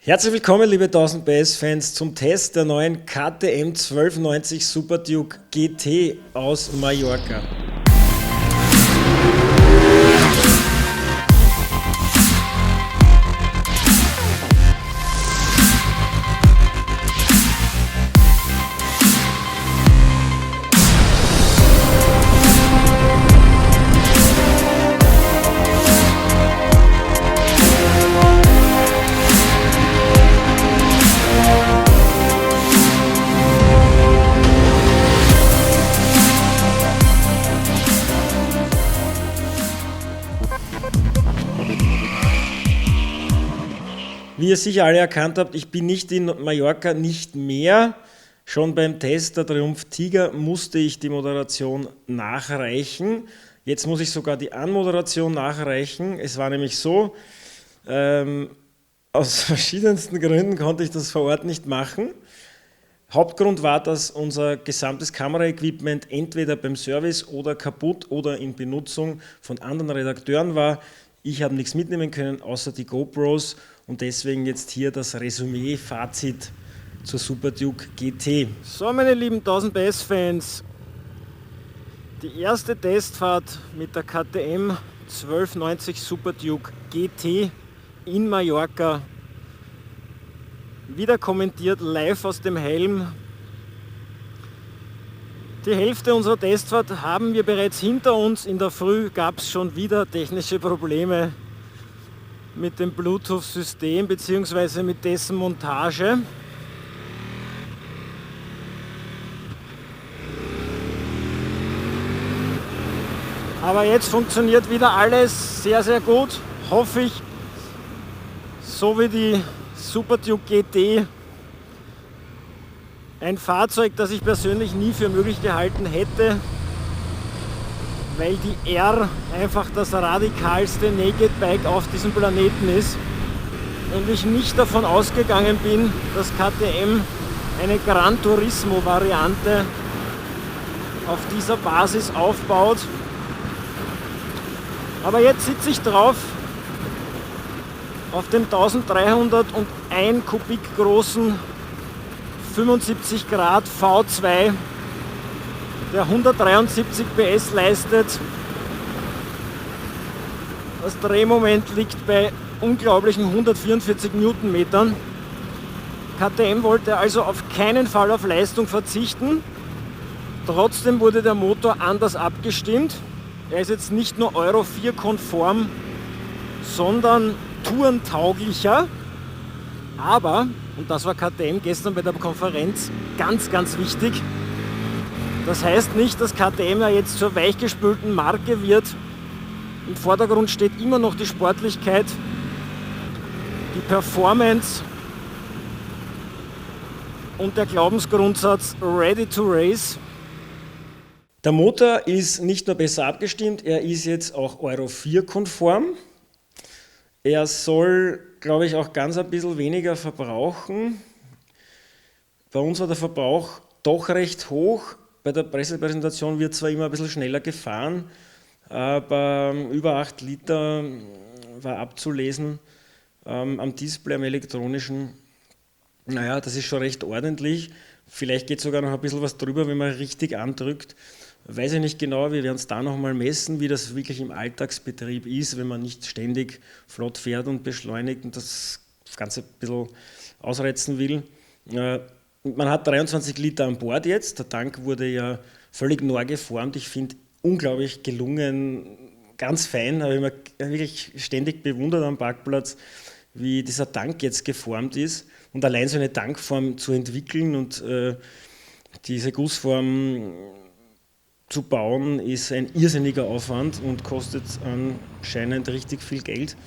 Herzlich willkommen, liebe 1000 PS-Fans, zum Test der neuen KTM 1290 Super Duke GT aus Mallorca. Wie ihr sicher alle erkannt habt, ich bin nicht in Mallorca, nicht mehr. Schon beim Test der Triumph Tiger musste ich die Moderation nachreichen. Jetzt muss ich sogar die Anmoderation nachreichen. Es war nämlich so, aus verschiedensten Gründen konnte ich das vor Ort nicht machen. Hauptgrund war, dass unser gesamtes Kameraequipment entweder beim Service oder kaputt oder in Benutzung von anderen Redakteuren war. Ich habe nichts mitnehmen können, außer die GoPros, und deswegen jetzt hier das Resümee, Fazit zur Super Duke GT. So, meine lieben 1000 PS-Fans, die erste Testfahrt mit der KTM 1290 Super Duke GT in Mallorca, wieder kommentiert live aus dem Helm. Die Hälfte unserer Testfahrt haben wir bereits hinter uns. In der Früh gab es schon wieder technische Probleme mit dem Bluetooth-System bzw. mit dessen Montage. Aber jetzt funktioniert wieder alles sehr, sehr gut, hoffe ich, so wie die Super Duke GT. Ein Fahrzeug, das ich persönlich nie für möglich gehalten hätte, weil die R einfach das radikalste Naked Bike auf diesem Planeten ist und ich nicht davon ausgegangen bin, dass KTM eine Gran Turismo Variante auf dieser Basis aufbaut. Aber jetzt sitze ich drauf auf dem 1301 Kubik großen 75 Grad V2, der 173 PS leistet. Das Drehmoment liegt bei unglaublichen 144 Newtonmetern. KTM wollte also auf keinen Fall auf Leistung verzichten. Trotzdem wurde der Motor anders abgestimmt. Er ist jetzt nicht nur Euro 4 konform, sondern tourentauglicher. Aber, und das war KTM gestern bei der Konferenz ganz, ganz wichtig, das heißt nicht, dass KTM ja jetzt zur weichgespülten Marke wird. Im Vordergrund steht immer noch die Sportlichkeit, die Performance und der Glaubensgrundsatz Ready to Race. Der Motor ist nicht nur besser abgestimmt, er ist jetzt auch Euro 4 konform. Er soll, glaube ich, auch ganz ein bisschen weniger verbrauchen. Bei uns war der Verbrauch doch recht hoch. Bei der Pressepräsentation wird zwar immer ein bisschen schneller gefahren, aber über 8 Liter war abzulesen am Display, am elektronischen. Naja, das ist schon recht ordentlich. Vielleicht geht sogar noch ein bisschen was drüber, wenn man richtig andrückt. Weiß ich nicht genau, wir werden es da nochmal messen, wie das wirklich im Alltagsbetrieb ist, wenn man nicht ständig flott fährt und beschleunigt und das Ganze ein bisschen ausreizen will. Man hat 23 Liter an Bord jetzt, der Tank wurde ja völlig neu geformt, ich finde unglaublich gelungen, ganz fein, habe ich mir wirklich ständig bewundert am Parkplatz, wie dieser Tank jetzt geformt ist und allein so eine Tankform zu entwickeln und diese Gussform zu bauen, ist ein irrsinniger Aufwand und kostet anscheinend richtig viel Geld.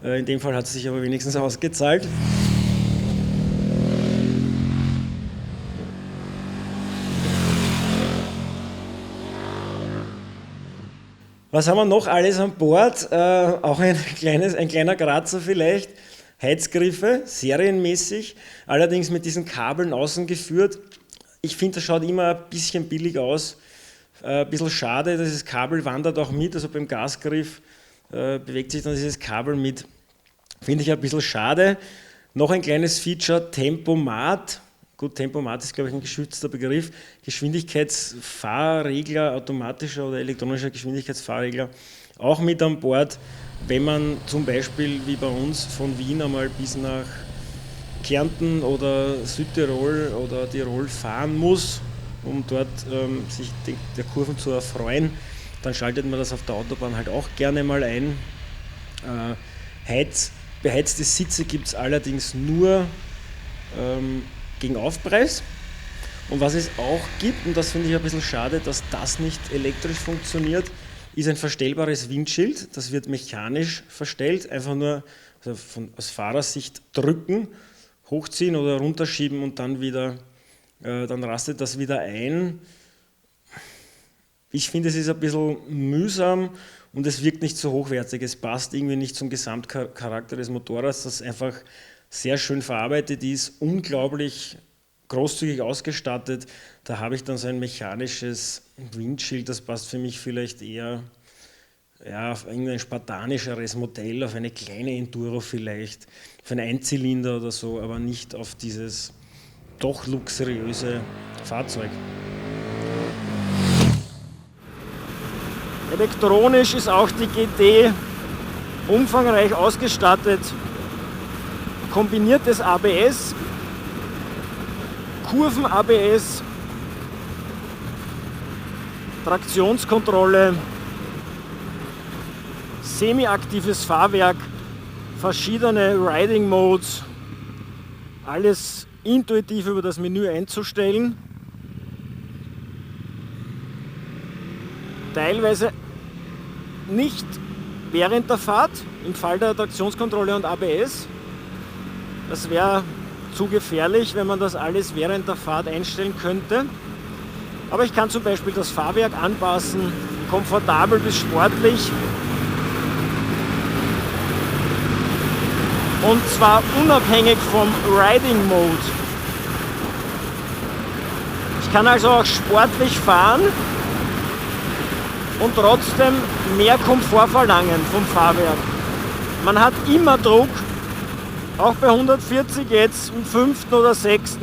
In dem Fall hat es sich aber wenigstens ausgezahlt. Was haben wir noch alles an Bord? Auch ein kleiner Kratzer vielleicht. Heizgriffe, serienmäßig, allerdings mit diesen Kabeln außen geführt. Ich finde, das schaut immer ein bisschen billig aus. Ein bisschen schade, dieses Kabel wandert auch mit, also beim Gasgriff bewegt sich dann dieses Kabel mit. Finde ich ein bisschen schade. Noch ein kleines Feature, Tempomat. Gut, Tempomat ist, glaube ich, ein geschützter Begriff. Geschwindigkeitsfahrregler, automatischer oder elektronischer Geschwindigkeitsfahrregler, auch mit an Bord, wenn man zum Beispiel wie bei uns von Wien einmal bis nach Kärnten oder Südtirol oder Tirol fahren muss, um dort sich der Kurven zu erfreuen, dann schaltet man das auf der Autobahn halt auch gerne mal ein. Beheizte Sitze gibt es allerdings nur gegen Aufpreis. Und was es auch gibt, und das finde ich ein bisschen schade, dass das nicht elektrisch funktioniert, ist ein verstellbares Windschild. Das wird mechanisch verstellt, einfach nur aus Fahrersicht drücken, hochziehen oder runterschieben und dann rastet das wieder ein. Ich finde, es ist ein bisschen mühsam und es wirkt nicht so hochwertig. Es passt irgendwie nicht zum Gesamtcharakter des Motorrads, das einfach sehr schön verarbeitet ist, unglaublich großzügig ausgestattet. Da habe ich dann so ein mechanisches Windschild, das passt für mich vielleicht eher auf irgendein spartanischeres Modell, auf eine kleine Enduro vielleicht, auf einen Einzylinder oder so, aber nicht auf dieses doch luxuriöse Fahrzeug. Elektronisch ist auch die GT umfangreich ausgestattet. Kombiniertes ABS, Kurven-ABS, Traktionskontrolle, semi-aktives Fahrwerk, verschiedene Riding Modes, alles intuitiv über das Menü einzustellen. Teilweise nicht während der Fahrt, im Fall der Traktionskontrolle und ABS. Das wäre zu gefährlich, wenn man das alles während der Fahrt einstellen könnte. Aber ich kann zum Beispiel das Fahrwerk anpassen, komfortabel bis sportlich. Und zwar unabhängig vom Riding Mode. Ich kann also auch sportlich fahren und trotzdem mehr Komfort verlangen vom Fahrwerk. Man hat immer Druck, auch bei 140 jetzt, im 5. oder 6.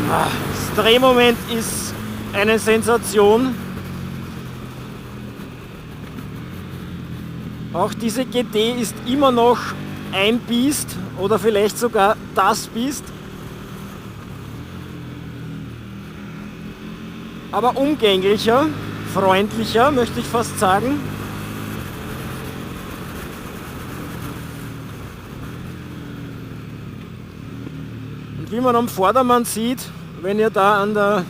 Das Drehmoment ist eine Sensation. Auch diese GT ist immer noch ein Biest oder vielleicht sogar das Biest. Aber umgänglicher, freundlicher, möchte ich fast sagen. Und wie man am Vordermann sieht, wenn ihr da an der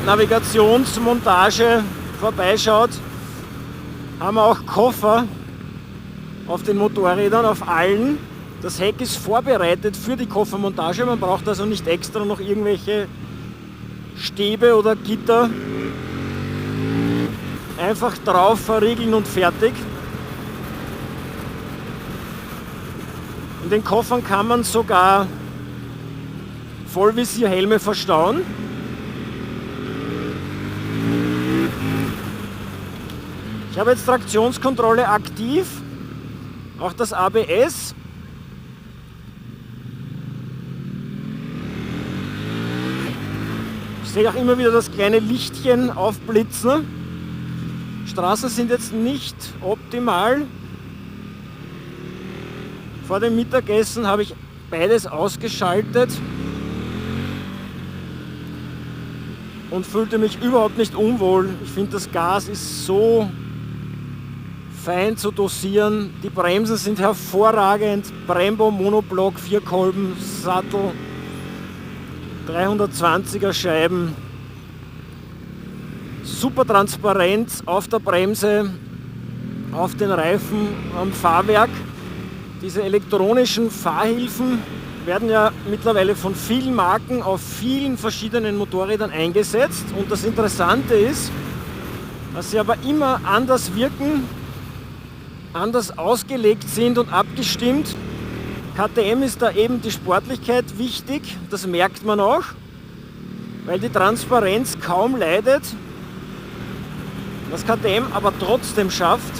Navigationsmontage vorbeischaut, haben wir auch Koffer auf den Motorrädern, auf allen. Das Heck ist vorbereitet für die Koffermontage, man braucht also nicht extra noch irgendwelche Stäbe oder Gitter. Einfach drauf verriegeln und fertig. In den Koffern kann man sogar Vollvisierhelme verstauen. Ich habe jetzt Traktionskontrolle aktiv, auch das ABS. Ich sehe auch immer wieder das kleine Lichtchen aufblitzen. Straßen sind jetzt nicht optimal. Vor dem Mittagessen habe ich beides ausgeschaltet und fühlte mich überhaupt nicht unwohl. Ich finde, das Gas ist so fein zu dosieren. Die Bremsen sind hervorragend. Brembo Monoblock, 4 Kolben, Sattel, 320er Scheiben. Super Transparenz auf der Bremse, auf den Reifen, am Fahrwerk. Diese elektronischen Fahrhilfen werden ja mittlerweile von vielen Marken auf vielen verschiedenen Motorrädern eingesetzt. Und das Interessante ist, dass sie aber immer anders wirken, anders ausgelegt sind und abgestimmt. KTM ist da eben die Sportlichkeit wichtig, das merkt man auch, weil die Transparenz kaum leidet. Was KTM aber trotzdem schafft,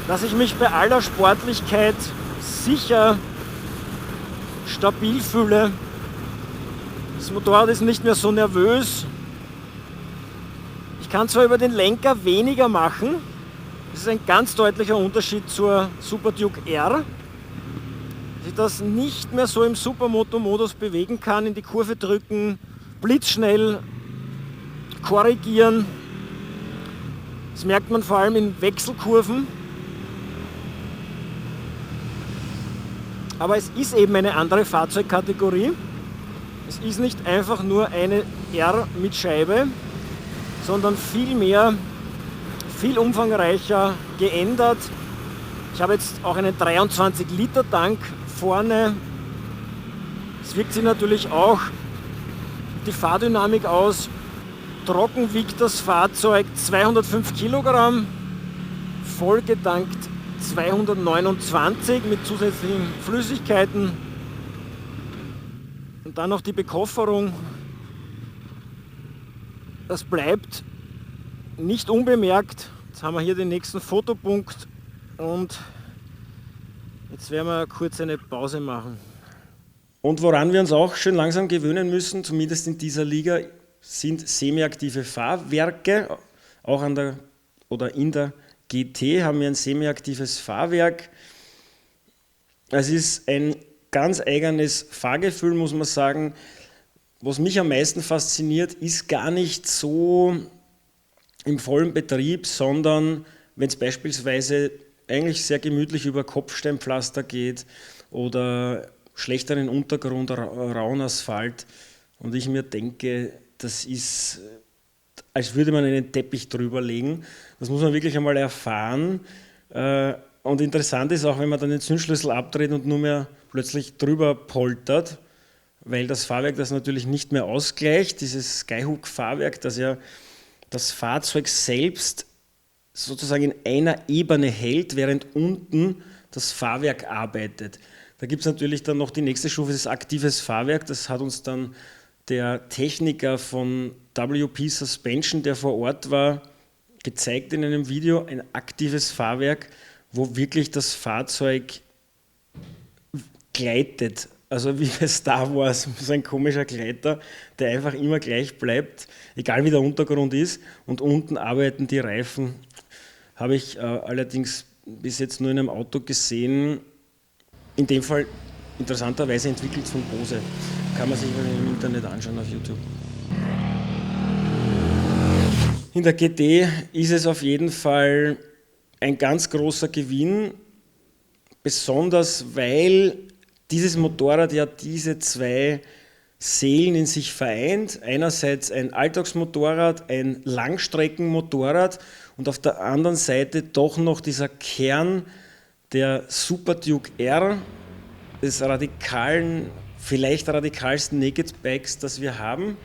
dass ich mich bei aller Sportlichkeit sicher, stabil fühle. Das Motorrad ist nicht mehr so nervös. Ich kann zwar über den Lenker weniger machen, das ist ein ganz deutlicher Unterschied zur Super Duke R, dass ich das nicht mehr so im Supermoto-Modus bewegen kann, in die Kurve drücken, blitzschnell korrigieren. Das merkt man vor allem in Wechselkurven. Aber es ist eben eine andere Fahrzeugkategorie. Es ist nicht einfach nur eine R mit Scheibe, sondern viel mehr, viel umfangreicher geändert. Ich habe jetzt auch einen 23 Liter Tank vorne. Es wirkt sich natürlich auch die Fahrdynamik aus. Trocken wiegt das Fahrzeug 205 Kilogramm, vollgetankt 229 mit zusätzlichen Flüssigkeiten. Und dann noch die Bekofferung. Das bleibt nicht unbemerkt. Jetzt haben wir hier den nächsten Fotopunkt und jetzt werden wir kurz eine Pause machen. Und woran wir uns auch schön langsam gewöhnen müssen, zumindest in dieser Liga, sind semiaktive Fahrwerke. Auch in der GT haben wir ein semiaktives Fahrwerk. Es ist ein ganz eigenes Fahrgefühl, muss man sagen. Was mich am meisten fasziniert, ist gar nicht so im vollen Betrieb, sondern wenn es beispielsweise eigentlich sehr gemütlich über Kopfsteinpflaster geht oder schlechteren Untergrund, rauen Asphalt und ich mir denke, das ist, als würde man einen Teppich drüber legen. Das muss man wirklich einmal erfahren. Und interessant ist auch, wenn man dann den Zündschlüssel abdreht und nur mehr plötzlich drüber poltert, weil das Fahrwerk das natürlich nicht mehr ausgleicht, dieses Skyhook-Fahrwerk, das ja das Fahrzeug selbst sozusagen in einer Ebene hält, während unten das Fahrwerk arbeitet. Da gibt es natürlich dann noch die nächste Stufe, das aktives Fahrwerk. Das hat uns dann der Techniker von WP Suspension, der vor Ort war, gezeigt in einem Video, ein aktives Fahrwerk, wo wirklich das Fahrzeug gleitet. Also wie bei Star Wars, so ein komischer Gleiter, der einfach immer gleich bleibt, egal wie der Untergrund ist. Und unten arbeiten die Reifen. Habe ich allerdings bis jetzt nur in einem Auto gesehen, in dem Fall interessanterweise entwickelt von Bose. Kann man sich im Internet anschauen auf YouTube. In der GT ist es auf jeden Fall ein ganz großer Gewinn, besonders weil dieses Motorrad ja diese zwei Seelen in sich vereint. Einerseits ein Alltagsmotorrad, ein Langstreckenmotorrad und auf der anderen Seite doch noch dieser Kern der Super Duke R, des vielleicht radikalsten Naked Bikes, das wir haben,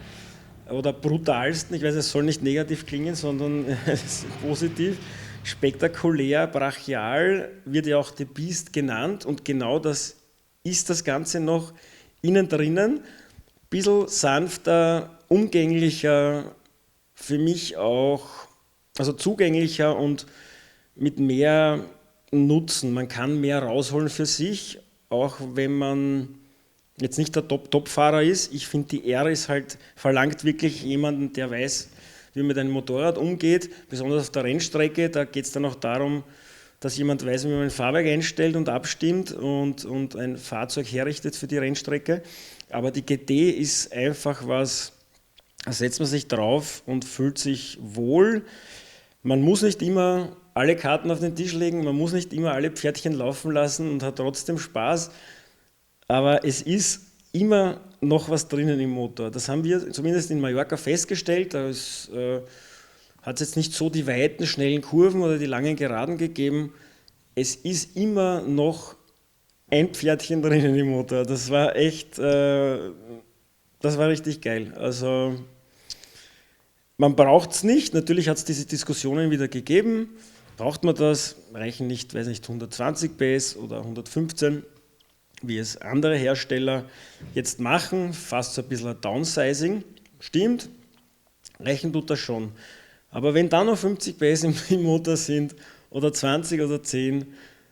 oder brutalsten, ich weiß, es soll nicht negativ klingen, sondern positiv, spektakulär, brachial, wird ja auch The Beast genannt und genau das ist das Ganze noch innen drinnen, ein bisschen sanfter, umgänglicher, für mich auch, also zugänglicher und mit mehr Nutzen. Man kann mehr rausholen für sich, auch wenn man jetzt nicht der Top-Fahrer ist. Ich finde, die R ist halt, verlangt wirklich jemanden, der weiß, wie man mit einem Motorrad umgeht, besonders auf der Rennstrecke. Da geht es dann auch darum, dass jemand weiß, wie man ein Fahrwerk einstellt und abstimmt und ein Fahrzeug herrichtet für die Rennstrecke. Aber die GT ist einfach was, da setzt man sich drauf und fühlt sich wohl. Man muss nicht immer alle Karten auf den Tisch legen, man muss nicht immer alle Pferdchen laufen lassen und hat trotzdem Spaß. Aber es ist immer noch was drinnen im Motor. Das haben wir zumindest in Mallorca festgestellt. Da hat es jetzt nicht so die weiten, schnellen Kurven oder die langen Geraden gegeben. Es ist immer noch ein Pferdchen drinnen im Motor. Das war echt, das war richtig geil. Also man braucht es nicht. Natürlich hat es diese Diskussionen wieder gegeben. Braucht man das? Reichen nicht, weiß nicht, 120 PS oder 115, wie es andere Hersteller jetzt machen. Fast so ein bisschen ein Downsizing. Stimmt, reichen tut das schon. Aber wenn da noch 50 PS im Motor sind oder 20 oder 10.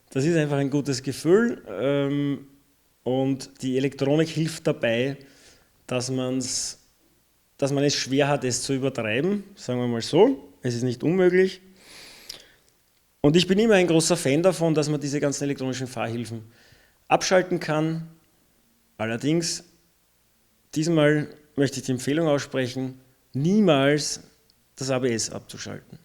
Das ist einfach ein gutes Gefühl und die Elektronik hilft dabei, dass man es schwer hat, es zu übertreiben, sagen wir mal so. Es ist nicht unmöglich. Und ich bin immer ein großer Fan davon, dass man diese ganzen elektronischen Fahrhilfen abschalten kann. Allerdings, diesmal möchte ich die Empfehlung aussprechen, niemals das ABS abzuschalten.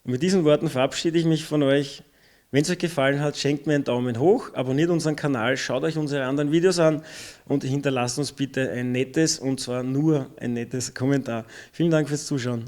Und mit diesen Worten verabschiede ich mich von euch. Wenn es euch gefallen hat, schenkt mir einen Daumen hoch, abonniert unseren Kanal, schaut euch unsere anderen Videos an und hinterlasst uns bitte ein nettes, und zwar nur ein nettes Kommentar. Vielen Dank fürs Zuschauen.